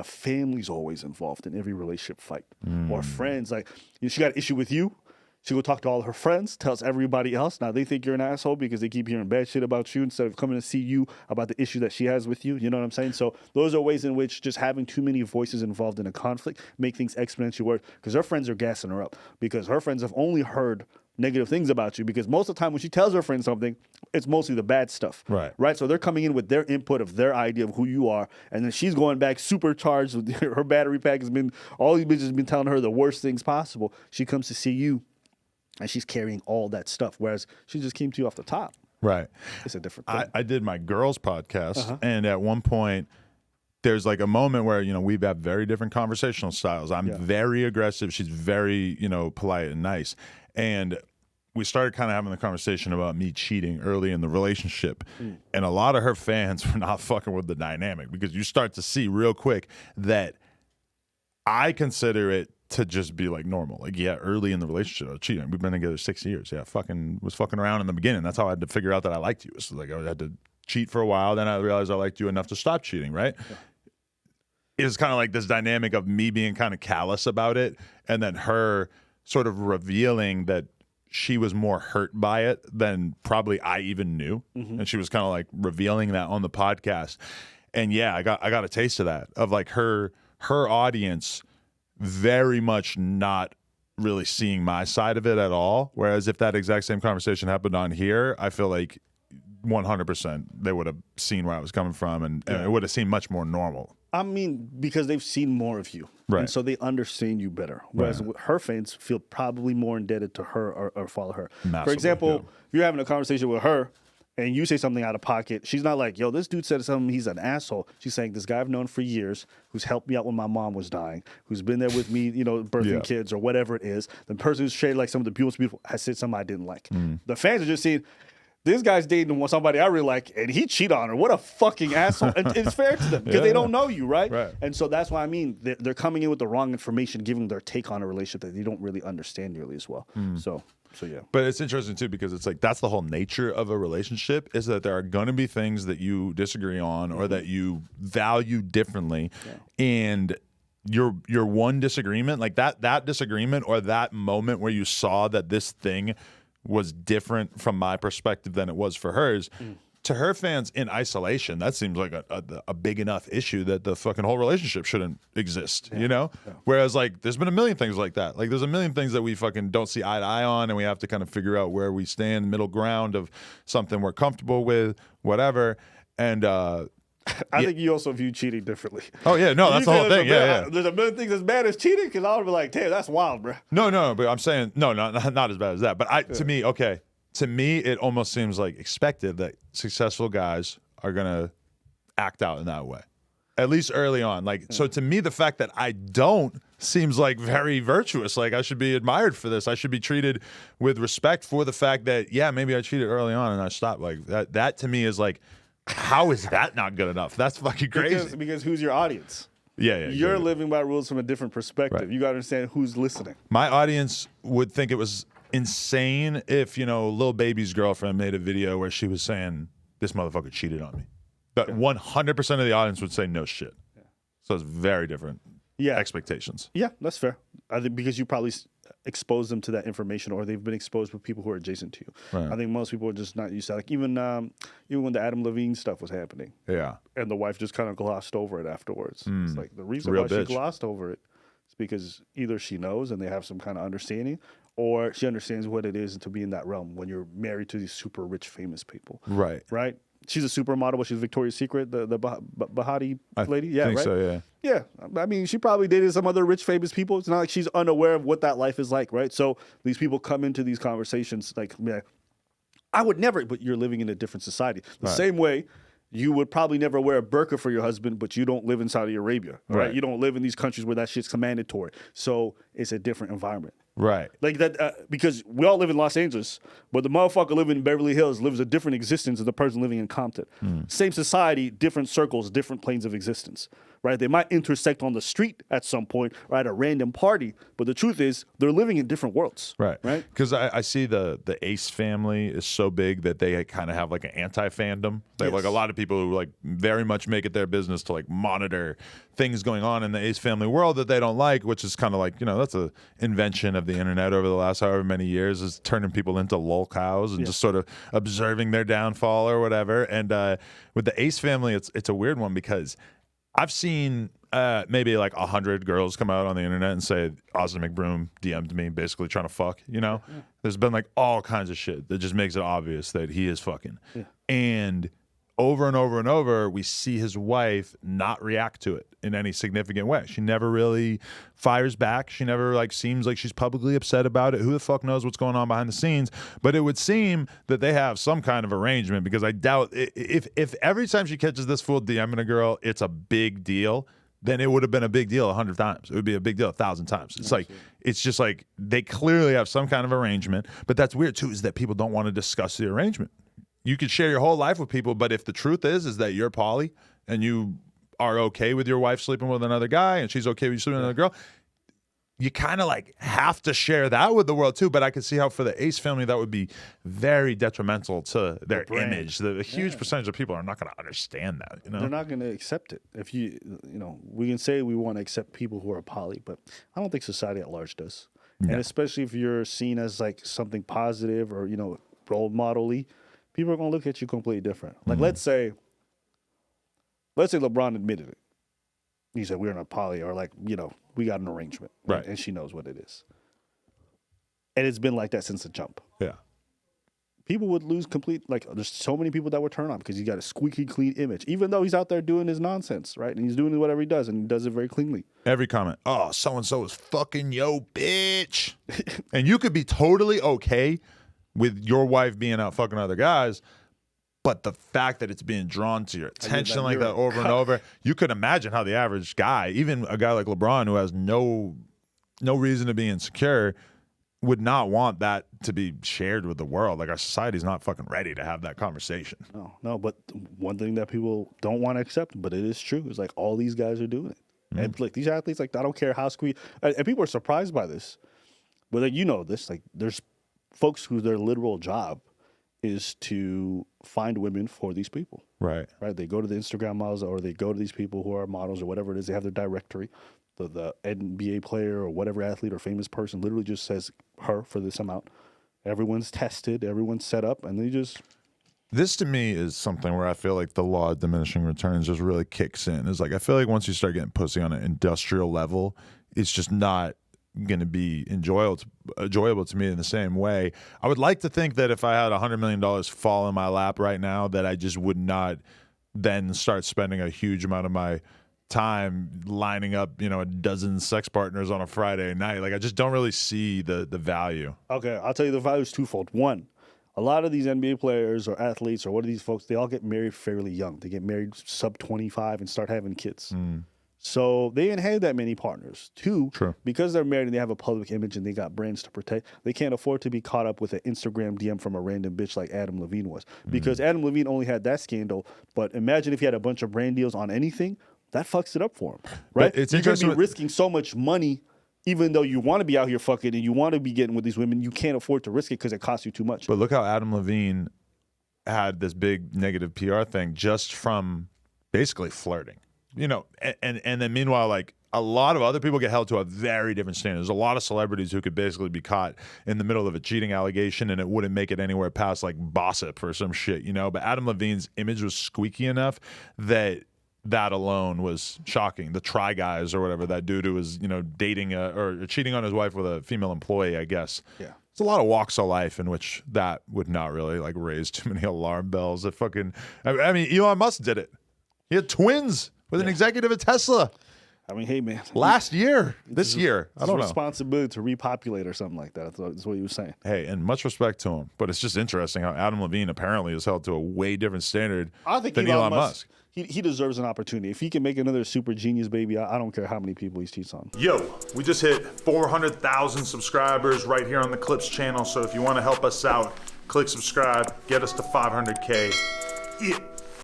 family's always involved in every relationship fight. Or friends, like, she got an issue with you. She go talk to all her friends, tells everybody else. Now, they think you're an asshole because they keep hearing bad shit about you instead of coming to see you about the issue that she has with you. You know what I'm saying? So those are ways in which just having too many voices involved in a conflict make things exponentially worse, because her friends are gassing her up, because her friends have only heard negative things about you, because most of the time when she tells her friends something, it's mostly the bad stuff. Right. So they're coming in with their input of their idea of who you are, and then she's going back supercharged with her battery pack has been, all these bitches have been telling her the worst things possible. She comes to see you, and she's carrying all that stuff, whereas she just came to you off the top. Right. It's a different thing. I did my girls podcast, and at one point, there's like a moment where, we have very different conversational styles. I'm very aggressive. She's very, polite and nice. And we started kind of having the conversation about me cheating early in the relationship. And a lot of her fans were not fucking with the dynamic, because you start to see real quick that I consider it to just be like normal. Like, yeah, early in the relationship, I was cheating. We've been together 6 years. Yeah, was fucking around in the beginning. That's how I had to figure out that I liked you. So like, I had to cheat for a while. Then I realized I liked you enough to stop cheating, right? Yeah. It's kind of like this dynamic of me being kind of callous about it, and then her sort of revealing that she was more hurt by it than probably I even knew. And she was kind of like revealing that on the podcast. And yeah, I got a taste of that, of like her audience very much not really seeing my side of it at all. Whereas if that exact same conversation happened on here, I feel like 100% they would have seen where I was coming from, and it would have seemed much more normal. I mean, because they've seen more of you. Right. And so they understand you better. Whereas her fans feel probably more indebted to her or follow her. Massively, for example, if you're having a conversation with her and you say something out of pocket, she's not like, yo, this dude said something, he's an asshole. She's saying, this guy I've known for years, who's helped me out when my mom was dying, who's been there with me, birthing kids or whatever it is. The person who's traded like some of the beautiful has said something I didn't like. The fans are just seeing, this guy's dating somebody I really like, and he cheated on her. What a fucking asshole. And it's fair to them, because they don't know you, right? And so that's why I mean, they're coming in with the wrong information, giving their take on a relationship that they don't really understand nearly as well. So yeah. But it's interesting, too, because it's like that's the whole nature of a relationship, is that there are going to be things that you disagree on or that you value differently. And your one disagreement, like that disagreement or that moment where you saw that this thing was different from my perspective than it was for hers, to her fans in isolation, that seems like a big enough issue that the fucking whole relationship shouldn't exist, Whereas, like, there's been a million things like that. Like, there's a million things that we fucking don't see eye to eye on, and we have to kind of figure out where we stand, middle ground of something we're comfortable with, whatever. And I think you also view cheating differently. Oh, yeah. No, that's the whole thing. Yeah. There's a million things as bad as cheating, because I would be like, damn, that's wild, bro. No, but I'm saying, not as bad as that. But to me, it almost seems like expected that successful guys are going to act out in that way, at least early on. Like, so to me, the fact that I don't seems like very virtuous. Like, I should be admired for this. I should be treated with respect for the fact that, yeah, maybe I cheated early on and I stopped. Like, that to me is like, how is that not good enough? That's fucking crazy. Because who's your audience? Yeah. You're living by rules from a different perspective. Right. You got to understand who's listening. My audience would think it was insane if, Lil Baby's girlfriend made a video where she was saying, this motherfucker cheated on me. But 100% of the audience would say no shit. Yeah. So it's very different expectations. Yeah, that's fair. I think because you probably expose them to that information, or they've been exposed with people who are adjacent to you. Right. I think most people are just not used to that. Like even when the Adam Levine stuff was happening. Yeah. And the wife just kind of glossed over it afterwards. It's like the reason why she glossed over it is because either she knows and they have some kind of understanding, or she understands what it is to be in that realm when you're married to these super rich, famous people. Right. Right? She's a supermodel, but she's Victoria's Secret, the Bahati lady. Yeah, think right? So, yeah. Yeah. I mean, she probably dated some other rich, famous people. It's not like she's unaware of what that life is like, right? So these people come into these conversations like, yeah, I would never, but you're living in a different society. The same way you would probably never wear a burqa for your husband, but you don't live in Saudi Arabia, right? You don't live in these countries where that shit's mandatory. So it's a different environment. Right. Like that, because we all live in Los Angeles, but the motherfucker living in Beverly Hills lives a different existence than the person living in Compton. Same society, different circles, different planes of existence, right? They might intersect on the street at some point or at a random party, but the truth is they're living in different worlds. Right. Right. Because I see the Ace family is so big that they kind of have like an anti-fandom. They have like a lot of people who like very much make it their business to like monitor things going on in the Ace family world that they don't like, which is kind of like, that's a invention of the internet over the last however many years, is turning people into lol cows and just sort of observing their downfall or whatever. And with the Ace family, it's a weird one because I've seen maybe like 100 girls come out on the internet and say Austin McBroom DM'd me basically trying to fuck, There's been like all kinds of shit that just makes it obvious that he is fucking. Yeah. And over and over and over, we see his wife not react to it in any significant way. She never really fires back. She never like seems like she's publicly upset about it. Who the fuck knows what's going on behind the scenes? But it would seem that they have some kind of arrangement, because I doubt if every time she catches this fool DMing a girl, it's a big deal, then it would have been a big deal 100 times. It would be a big deal 1,000 times. It's like, it's just like they clearly have some kind of arrangement. But that's weird too, is that people don't want to discuss the arrangement. You could share your whole life with people, but if the truth is that you're poly and you are okay with your wife sleeping with another guy and she's okay with you sleeping with another girl, you kind of like have to share that with the world too. But I could see how for the Ace family that would be very detrimental to their image. The huge percentage of people are not going to understand that. They're not going to accept it. If we can say we want to accept people who are poly, but I don't think society at large does. No. And especially if you're seen as like something positive or role model-y, people are going to look at you completely different. Like, let's say LeBron admitted it. He said, we're in a poly, or like, we got an arrangement. Right. And she knows what it is. And it's been like that since the jump. Yeah. People would lose there's so many people that would turn on because he's got a squeaky clean image, even though he's out there doing his nonsense, right? And he's doing whatever he does, and he does it very cleanly. Every comment, oh, so-and-so is fucking yo, bitch. And you could be totally okay with your wife being out fucking other guys, but the fact that it's being drawn to your attention like that over and over, you could imagine how the average guy, even a guy like LeBron who has no reason to be insecure, would not want that to be shared with the world. Like, our society's not fucking ready to have that conversation. No, but one thing that people don't want to accept, but it is true, is like all these guys are doing it. And like these athletes, like, I don't care how and people are surprised by this, but like, this, like, there's folks who their literal job is to find women for these people. Right. They go to the Instagram models, or they go to these people who are models or whatever it is. They have their directory. The NBA player or whatever athlete or famous person literally just says her for this amount. Everyone's tested. Everyone's set up. And they just... This to me is something where I feel like the law of diminishing returns just really kicks in. It's like, I feel like once you start getting pussy on an industrial level, it's just not going to be enjoyable to me in the same way. I would like to think that if I had $100 million fall in my lap right now, that I just would not then start spending a huge amount of my time lining up, a dozen sex partners on a Friday night. Like, I just don't really see the value. Okay, I'll tell you the value is twofold. One, a lot of these NBA players or athletes or what are these folks, they all get married fairly young. They get married sub 25 and start having kids. So they didn't have that many partners. Two, True. Because they're married and they have a public image and they got brands to protect, they can't afford to be caught up with an Instagram DM from a random bitch like Adam Levine was. Because Adam Levine only had that scandal, but imagine if he had a bunch of brand deals on anything, that fucks it up for him, right? But it's You're going to interesting be risking so much money, even though you want to be out here fucking and you want to be getting with these women, you can't afford to risk it because it costs you too much. But look how Adam Levine had this big negative PR thing just from basically flirting. And then meanwhile, like, a lot of other people get held to a very different standard. There's a lot of celebrities who could basically be caught in the middle of a cheating allegation and it wouldn't make it anywhere past like gossip or some shit, But Adam Levine's image was squeaky enough that alone was shocking. The Try Guys or whatever, that dude who was, dating or cheating on his wife with a female employee, I guess. Yeah. It's a lot of walks of life in which that would not really like raise too many alarm bells. I mean, Elon Musk did it. He had twins with an executive at Tesla. I mean, hey, man. Last year, this year, I don't know. Responsibility to repopulate or something like that. That's what he was saying. Hey, and much respect to him, but it's just interesting how Adam Levine apparently is held to a way different standard than Elon Musk. He deserves an opportunity. If he can make another super genius baby, I don't care how many people he cheats on. Yo, we just hit 400,000 subscribers right here on the Clips channel. So if you want to help us out, click subscribe, get us to 500K. Yeah.